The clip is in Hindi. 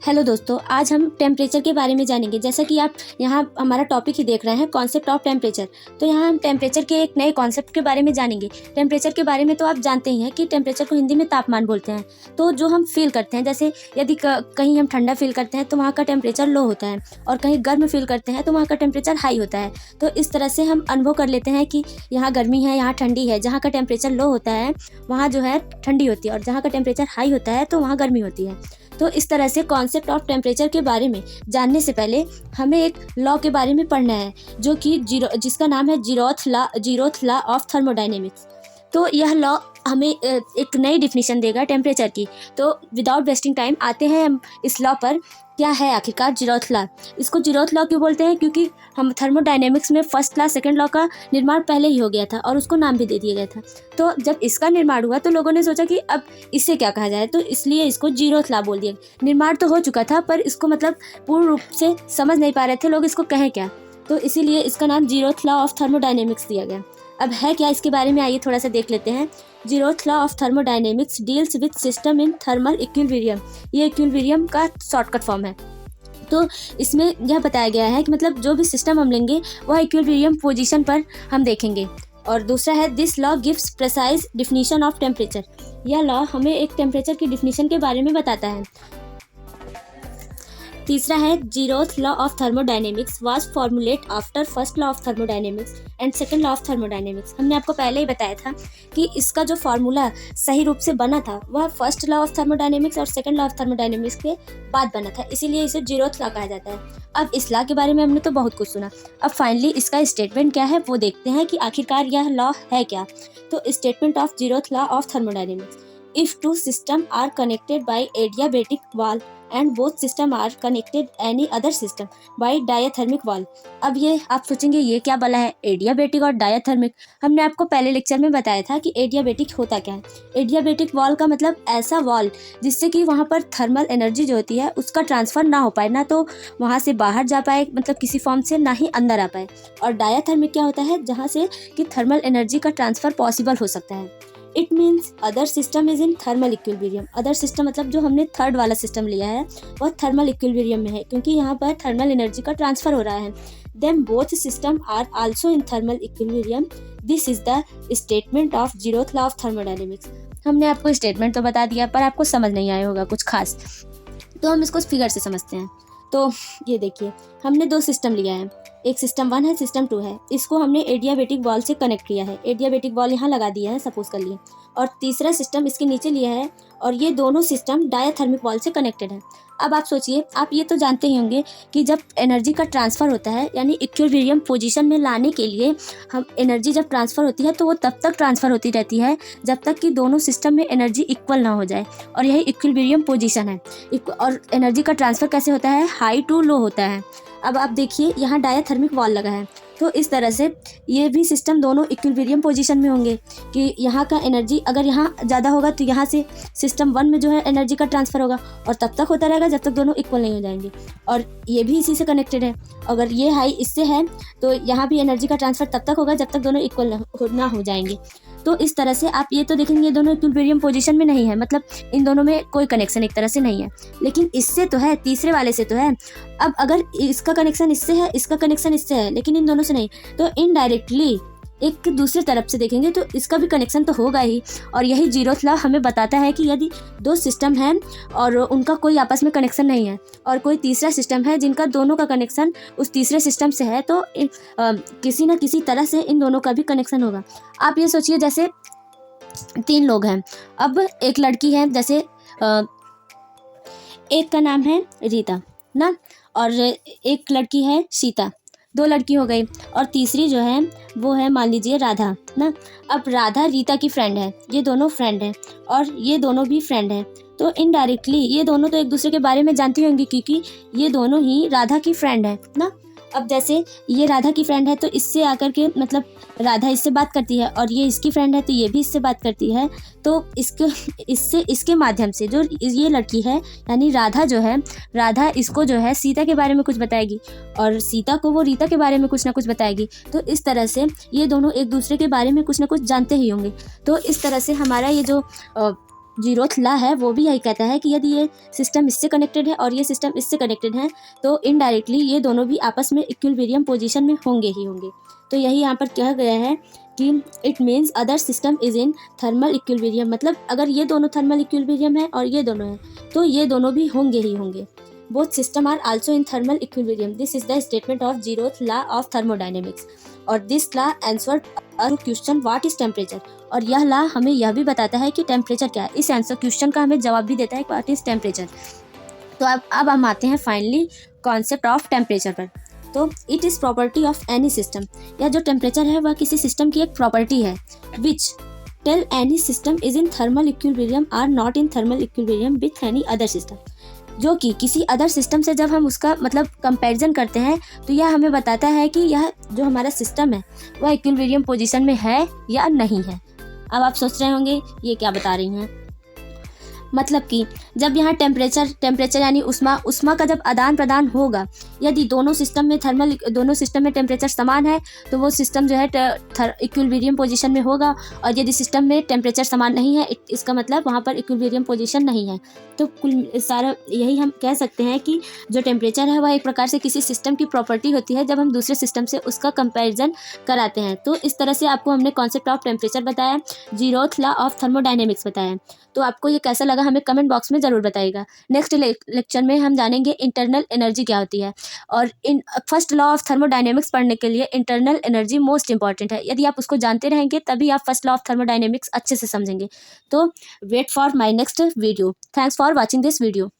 हेलो दोस्तों, आज हम टेम्परेचर के बारे में जानेंगे। जैसा कि आप यहाँ हमारा टॉपिक ही देख रहे हैं, कॉन्सेप्ट ऑफ टेम्परेचर। तो यहाँ हम टेम्परेचर के एक नए कॉन्सेप्ट के बारे में जानेंगे। टेम्परेचर के बारे में तो आप जानते ही हैं कि टेम्परेचर को हिंदी में तापमान बोलते हैं। तो जो हम फील करते हैं, जैसे यदि कहीं हम ठंडा फील करते हैं तो वहाँ का टेम्परेचर लो होता है, और कहीं गर्म फील करते हैं तो वहाँ का टेम्परेचर हाई होता है। तो इस तरह से हम अनुभव कर लेते हैं कि यहाँ गर्मी है, यहाँ ठंडी है। जहाँ का टेम्परेचर लो होता है वहाँ जो है ठंडी होती है, और जहाँ का टेम्परेचर हाई होता है तो वहाँ गर्मी होती है। तो इस तरह से कॉन्सेप्ट ऑफ टेम्परेचर के बारे में जानने से पहले हमें एक लॉ के बारे में पढ़ना है, जो कि जिसका नाम है जीरोथ लॉ ऑफ थर्मोडायनेमिक्स। तो यह लॉ हमें एक नई डिफिनीशन देगा टेम्परेचर की। तो विदाउट वेस्टिंग टाइम आते हैं हम इस लॉ पर। क्या है आखिरकार जीरोथ लॉ? इसको जीरोथ लॉ क्यों बोलते हैं? क्योंकि हम थर्मोडायनेमिक्स में फर्स्ट लॉ सेकंड लॉ का निर्माण पहले ही हो गया था और उसको नाम भी दे दिया गया था। तो जब इसका निर्माण हुआ तो लोगों ने सोचा कि अब इससे क्या कहा जाए, तो इसलिए इसको जीरोथ लॉ बोल दिया। निर्माण तो हो चुका था पर इसको मतलब पूर्ण रूप से समझ नहीं पा रहे थे लोग इसको कहें क्या, तो इसीलिए इसका नाम जीरोथ लॉ ऑफ थर्मोडायनेमिक्स दिया गया। अब है क्या इसके बारे में, आइए थोड़ा सा देख लेते हैं। Zeroth law of thermodynamics deals with system in thermal equilibrium. ये इक्विलिब्रियम का शॉर्टकट फॉर्म है। तो इसमें यह बताया गया है कि मतलब जो भी सिस्टम हम लेंगे वह इक्विलिब्रियम पोजीशन पर हम देखेंगे। और दूसरा है this law gives precise definition of temperature. यह लॉ हमें एक टेम्परेचर की डिफिनीशन के बारे में बताता है। तीसरा है zeroth law of thermodynamics was formulate after first law of thermodynamics and second law of thermodynamics. हमने आपको पहले ही बताया था कि इसका जो फार्मूला सही रूप से बना था वह फर्स्ट लॉ ऑफ थर्मोडायनेमिक्स और सेकंड लॉ ऑफ थर्मोडायनेमिक्स के बाद बना था, इसीलिए इसे जीरोथ लॉ कहा जाता है। अब इस लॉ के बारे में हमने तो बहुत कुछ सुना, अब फाइनली इसका स्टेटमेंट क्या है वो देखते हैं कि आखिरकार यह लॉ है क्या। तो statement of zeroth law of thermodynamics: if two systems are connected by adiabatic wall and both systems are connected any other system by diathermic wall। अब ये आप सोचेंगे ये क्या बला है, एडियाबेटिक और डायाथर्मिक। हमने आपको पहले लेक्चर में बताया था कि एडियाबेटिक होता क्या है। एडियाबेटिक वॉल का मतलब ऐसा वॉल जिससे कि वहाँ पर थर्मल एनर्जी जो होती है उसका ट्रांसफ़र ना हो पाए, ना तो वहाँ से बाहर जा पाए मतलब किसी फॉर्म से, ना ही अंदर आ पाए। और डायाथर्मिक क्या होता है, जहाँ से कि थर्मल एनर्जी का ट्रांसफ़र पॉसिबल हो सकता है। It means other system is in thermal equilibrium. Other system मतलब जो हमने थर्ड वाला सिस्टम लिया है वह थर्मल इक्विलिब्रियम में है, क्योंकि यहाँ पर थर्मल एनर्जी का ट्रांसफर हो रहा है। Then both system are also in thermal equilibrium. This is the statement of zeroth law of thermodynamics. हमने आपको स्टेटमेंट तो बता दिया पर आपको समझ नहीं आया होगा कुछ खास, तो हम इसको फिगर से समझते हैं। तो ये देखिए, हमने दो सिस्टम लिया है, एक सिस्टम 1 है, सिस्टम 2 है। इसको हमने एडियाबेटिक वॉल से कनेक्ट किया है, एडियाबेटिक वॉल यहाँ लगा दिया है सपोज कर लिए, और तीसरा सिस्टम इसके नीचे लिया है, और ये दोनों सिस्टम डायाथर्मिक वॉल से कनेक्टेड है। अब आप सोचिए, आप ये तो जानते ही होंगे कि जब एनर्जी का ट्रांसफ़र होता है यानी इक्विलिब्रियम पोजीशन में लाने के लिए हम एनर्जी जब ट्रांसफ़र होती है तो वो तब तक ट्रांसफ़र होती रहती है जब तक कि दोनों सिस्टम में एनर्जी इक्वल ना हो जाए, और यही इक्विलिब्रियम पोजीशन है। और एनर्जी का ट्रांसफ़र कैसे होता है, हाई टू लो होता है। अब आप देखिए यहाँ डायाथर्मिक वॉल लगा है, तो इस तरह से ये भी सिस्टम दोनों इक्विलिब्रियम पोजीशन में होंगे कि यहाँ का एनर्जी अगर यहाँ ज़्यादा होगा तो यहाँ से सिस्टम 1 में जो है एनर्जी का ट्रांसफ़र होगा, और तब तक होता रहेगा जब तक दोनों इक्वल नहीं हो जाएंगे। और ये भी इसी से कनेक्टेड है, अगर ये हाई इससे है तो यहाँ भी एनर्जी का ट्रांसफ़र तब तक होगा जब तक दोनों इक्वल ना हो जाएंगे। तो इस तरह से आप ये तो देखेंगे ये दोनों इक्विलिब्रियम पोजीशन में नहीं है, मतलब इन दोनों में कोई कनेक्शन एक तरह से नहीं है, लेकिन इससे तो है, तीसरे वाले से तो है। अब अगर इसका कनेक्शन इससे है, इसका कनेक्शन इससे है, लेकिन इन दोनों से नहीं, तो इनडायरेक्टली एक दूसरी तरफ से देखेंगे तो इसका भी कनेक्शन तो होगा ही। और यही जीरोथ लॉ हमें बताता है कि यदि दो सिस्टम हैं और उनका कोई आपस में कनेक्शन नहीं है, और कोई तीसरा सिस्टम है जिनका दोनों का कनेक्शन उस तीसरे सिस्टम से है, तो किसी न किसी तरह से इन दोनों का भी कनेक्शन होगा। आप ये सोचिए, जैसे 3 लोग हैं, अब एक लड़की है, जैसे एक का नाम है रीता ना, और एक लड़की है सीता, 2 लड़की हो गई, और तीसरी जो है वो है मान लीजिए राधा ना। अब राधा रीता की फ्रेंड है, ये दोनों फ्रेंड हैं, और ये दोनों भी फ्रेंड हैं, तो इनडायरेक्टली ये दोनों तो एक दूसरे के बारे में जानती होंगी क्योंकि ये दोनों ही राधा की फ्रेंड है ना। अब जैसे ये राधा की फ्रेंड है तो इससे आकर के मतलब राधा इससे बात करती है, और ये इसकी फ्रेंड है तो ये भी इससे बात करती है। तो इसके माध्यम से जो ये लड़की है यानी राधा जो है, राधा इसको जो है सीता के बारे में कुछ बताएगी, और सीता को वो रीता के बारे में कुछ ना कुछ बताएगी। तो इस तरह से ये दोनों एक दूसरे के बारे में कुछ ना कुछ जानते ही होंगे। तो इस तरह से हमारा ये जो जीरोथ लॉ है वो भी यही कहता है कि यदि ये सिस्टम इससे कनेक्टेड है और ये सिस्टम इससे कनेक्टेड है तो इनडायरेक्टली ये दोनों भी आपस में इक्विलिब्रियम पोजीशन में होंगे ही होंगे। तो यही यहाँ पर कहा गया है कि it means other system is in thermal equilibrium, मतलब अगर ये दोनों थर्मल इक्विलिब्रियम है और ये दोनों हैं तो ये दोनों भी होंगे ही होंगे। Both system are also in thermal equilibrium, this is the statement of zeroth law of thermodynamics. और this law answer question what is temperature, और यह लॉ हमें यह भी बताता है कि टेम्परेचर क्या है। इस आंसर क्वेश्चन का हमें जवाब भी देता है व्हाट इज टेम्परेचर। तो अब हम आते हैं फाइनली कॉन्सेप्ट ऑफ टेम्परेचर पर। तो it is property of any system, यह जो टेम्परेचर है वह किसी सिस्टम की एक प्रॉपर्टी है which tell any system is in thermal equilibrium or not in thermal equilibrium with any other system, जो कि किसी अदर सिस्टम से जब हम उसका मतलब कंपैरिजन करते हैं तो यह हमें बताता है कि यह जो हमारा सिस्टम है वह इक्विलिब्रियम पोजीशन में है या नहीं है। अब आप सोच रहे होंगे ये क्या बता रही हैं, मतलब कि जब यहाँ टेम्परेचर यानी उष्मा का जब आदान प्रदान होगा, यदि दोनों सिस्टम में टेम्परेचर समान है तो वो सिस्टम जो है इक्विलिब्रियम पोजीशन में होगा, और यदि सिस्टम में टेम्परेचर समान नहीं है इसका मतलब वहाँ पर इक्विलिब्रियम पोजीशन नहीं है। तो कुल सारा यही हम कह सकते हैं कि जो टेम्परेचर है वह एक प्रकार से किसी सिस्टम की प्रॉपर्टी होती है जब हम दूसरे सिस्टम से उसका कंपैरिजन कराते हैं। तो इस तरह से आपको हमने कॉन्सेप्ट ऑफ टेम्परेचर बताया, जीरोथ लॉ ऑफ थर्मोडायनेमिक्स बताया। तो आपको ये कैसा लगा हमें कमेंट बॉक्स में ज़रूर बताइएगा। नेक्स्ट लेक्चर में हम जानेंगे इंटरनल एनर्जी क्या होती है, और in first law of thermodynamics पढ़ने के लिए इंटरनल एनर्जी मोस्ट इंपॉर्टेंट है। यदि आप उसको जानते रहेंगे तभी आप फर्स्ट लॉ ऑफ थर्मोडायनेमिक्स अच्छे से समझेंगे। तो wait for my next video. Thanks for watching this video.